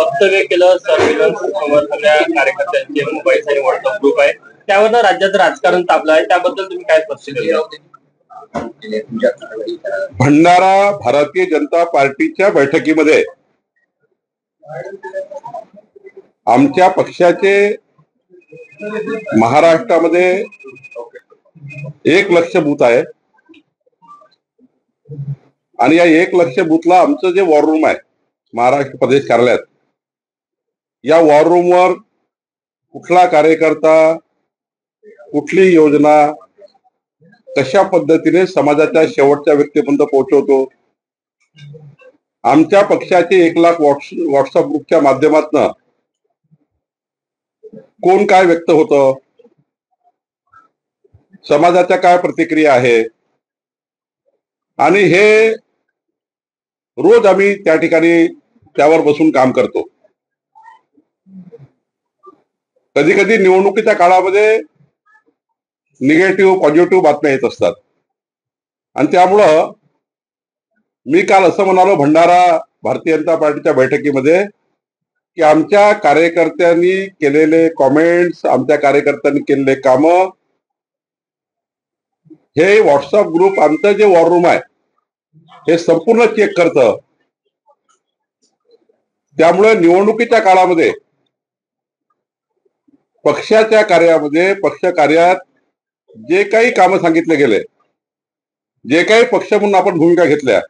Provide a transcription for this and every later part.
वक्तव्य केलं सर्व्हिलन्स सगळ्या कार्यकर्त्यांचे मोबाईलचा आणि व्हॉट्सअप ग्रुप आहे त्यावर राज्यात राजकारण तापलं आहे त्याबद्दल तुम्ही काय स्पष्ट भंडारा भारतीय जनता पार्टीच्या बैठकीमध्ये आमच्या पक्षाचे महाराष्ट्रामध्ये 1 लाख बूथ आहे आणि या 1 लाख बूथला आमचं जे वॉर रूम आहे महाराष्ट्र प्रदेश कार्यालयात, या वॉर रूमवर कुठला कार्यकर्ता कुठली योजना कशा पद्धतीने समाजाच्या शेवटच्या व्यक्तीपर्यंत पोहोचवतो, आमच्या पक्षाचे 1 लाख व्हॉट्सअप ग्रुपच्या माध्यमातून कोण काय व्यक्त होतं, समाजाच्या काय प्रतिक्रिया आहे आणि हे रोज आम्ही त्या ठिकाणी त्यावर बसून काम करतो. कधी कधी निवडणुकीच्या काळामध्ये निगेटिव्ह पॉझिटिव्ह बातम्या येत असतात आणि त्यामुळं मी काल असं म्हणालो भंडारा भारतीय जनता पार्टीच्या बैठकीमध्ये की आमच्या कार्यकर्त्यांनी केलेले कॉमेंट्स, आमच्या कार्यकर्त्यांनी केलेले काम, हे व्हॉट्सअप ग्रुप आमचं जे वॉर रूम आहे हे संपूर्ण चेक करतं. त्यामुळे निवडणुकीच्या काळामध्ये पक्षाच्या कार्यामध्ये, पक्ष कार्यात जे काही कामं सांगितले गेले, जे काही पक्ष म्हणून आपण भूमिका घेतल्या,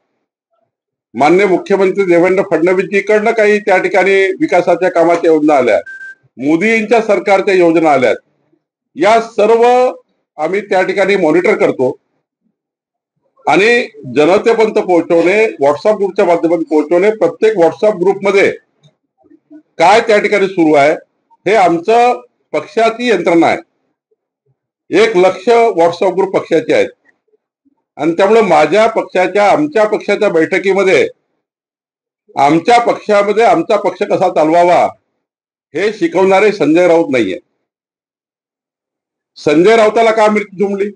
माननीय मुख्यमंत्री देवेंद्र फडणवीसजीकडनं काही त्या ठिकाणी विकासाच्या कामाच्या योजना आल्या, मोदींच्या सरकारच्या योजना आल्यात, या सर्व आम्ही त्या ठिकाणी मॉनिटर करतो आणि जनतेपर्यंत पोहोचवणे, व्हॉट्सअप ग्रुपच्या माध्यमातून पोहोचवणे, प्रत्येक व्हॉट्सअप ग्रुपमध्ये काय त्या ठिकाणी सुरू आहे हे आमचं पक्षाची यंत्रणा आहे. 1 लाख व्हॉट्सअप ग्रुप पक्षाचे आहेत आणि त्यामुळे माझ्या पक्षाच्या, आमच्या पक्षाच्या बैठकीमध्ये आमच्या पक्षामध्ये आमचा पक्ष कसा चालवावा हे शिकवणारे संजय राऊत नाहीये. संजय राऊताला का मिरची जुमली?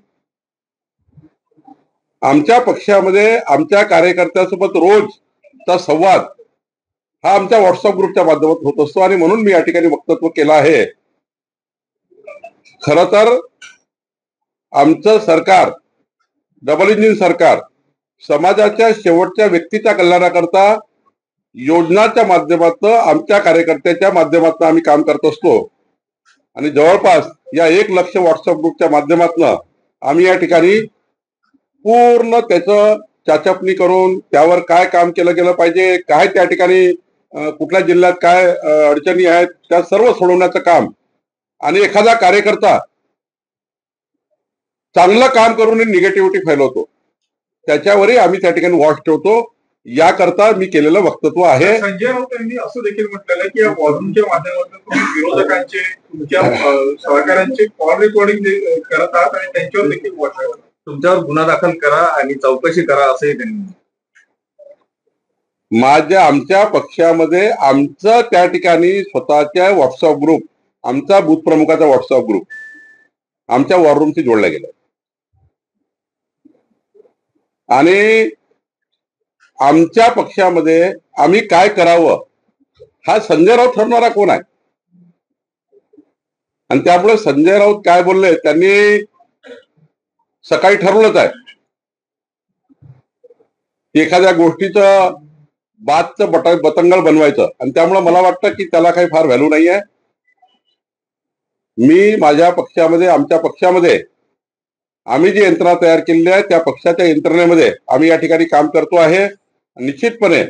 आमच्या पक्षामध्ये आमच्या कार्यकर्त्यांसोबत रोजचा संवाद हा आमच्या व्हॉट्सअप ग्रुपच्या माध्यमातून होत असतो आणि म्हणून मी या ठिकाणी वक्तव्य केलं आहे. खर तर आमचं सरकार, डबल इंजिन सरकार, समाजाच्या शेवटच्या व्यक्तीच्या कल्याणाकरता योजनाच्या माध्यमातून आमच्या कार्यकर्त्याच्या माध्यमातून आम्ही काम करत असतो आणि जवळपास या 1 लाख व्हॉट्सअप ग्रुपच्या माध्यमातून आम्ही या ठिकाणी पूर्ण त्याचं चाचपणी करून त्यावर काय काम केलं गेलं पाहिजे, काय त्या ठिकाणी कुठल्या जिल्ह्यात काय अडचणी आहेत त्या सर्व सोडवण्याचं काम, आणि एखादा कार्यकर्ता चांगलं काम करून निगेटिव्हिटी फैलवतो त्याच्यावरही आम्ही त्या ठिकाणी वॉच ठेवतो. याकरता मी केलेलं वक्तव्य आहे. संजय राऊत यांनी असं देखील म्हटलेलं की या वॉर्डरूमच्या माध्यमातून तुम्ही विरोधकांचे, तुमच्या सहकाऱ्यांचे कॉल रेकॉर्डिंग करत आहात आणि त्यांच्यावर देखील वॉच ठेवत, तुमच्यावर गुन्हा दाखल करा आणि चौकशी करा असंही त्यांनी. आमच्या पक्षामध्ये आमचं त्या ठिकाणी स्वतःच्या व्हॉट्सअप ग्रुप, आमचा बूथ प्रमुखाचा व्हॉट्सअप ग्रुप आमच्या वॉर रूमशी जोडला गेला आणि आमच्या पक्षामध्ये आम्ही काय करावं हा संजय राऊत ठरवणारा कोण आहे. आणि त्यामुळे संजय राऊत काय बोलले त्यांनी सकाळी ठरवलंच आहे. एखाद्या गोष्टीचं बातचं बतंगड बनवायचं आणि त्यामुळे मला वाटतं की त्याला काही फार व्हॅल्यू नाही आहे. मी माझ्या पक्षामध्ये, आमच्या पक्षामध्ये आम्ही जी यंत्रणा तयार केलेली आहे त्या पक्षाच्या यंत्रणेमध्ये आम्ही या ठिकाणी काम करतो आहे. निश्चितपणे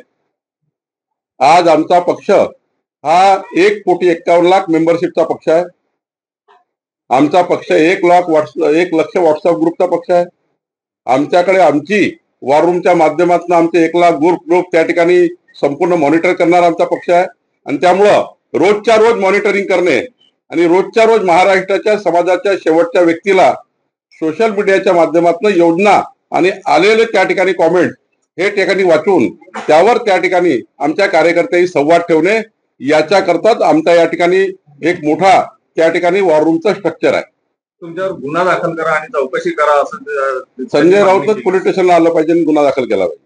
आज आमचा पक्ष हा 1,51,00,000 मेंबरशिपचा पक्ष आहे. आमचा पक्ष 1 लाख व्हॉट्सअप ग्रुपचा पक्ष आहे. आमच्याकडे आमची वॉर रूमच्या माध्यमातून आमचे 1 लाख ग्रुप त्या ठिकाणी संपूर्ण मॉनिटर करणारा आमचा पक्ष आहे आणि त्यामुळं रोजच्या रोज मॉनिटरिंग करणे आणि रोजच्या रोज महाराष्ट्राच्या समाजाच्या शेवटच्या व्यक्तीला सोशल मीडियाच्या माध्यमातून योजना आणि आलेले त्या ठिकाणी कॉमेंट हे ठिकाणी वाचून त्यावर त्या ठिकाणी आमच्या कार्यकर्त्यांनी संवाद ठेवणे, याच्याकरताच आमचा या ठिकाणी एक मोठा त्या ठिकाणी वॉर रूमचा स्ट्रक्चर आहे. तुमच्यावर गुन्हा दाखल करा आणि चौकशी करा असं संजय राऊतच पोलीस स्टेशनला आलं पाहिजे आणि गुन्हा दाखल केला पाहिजे.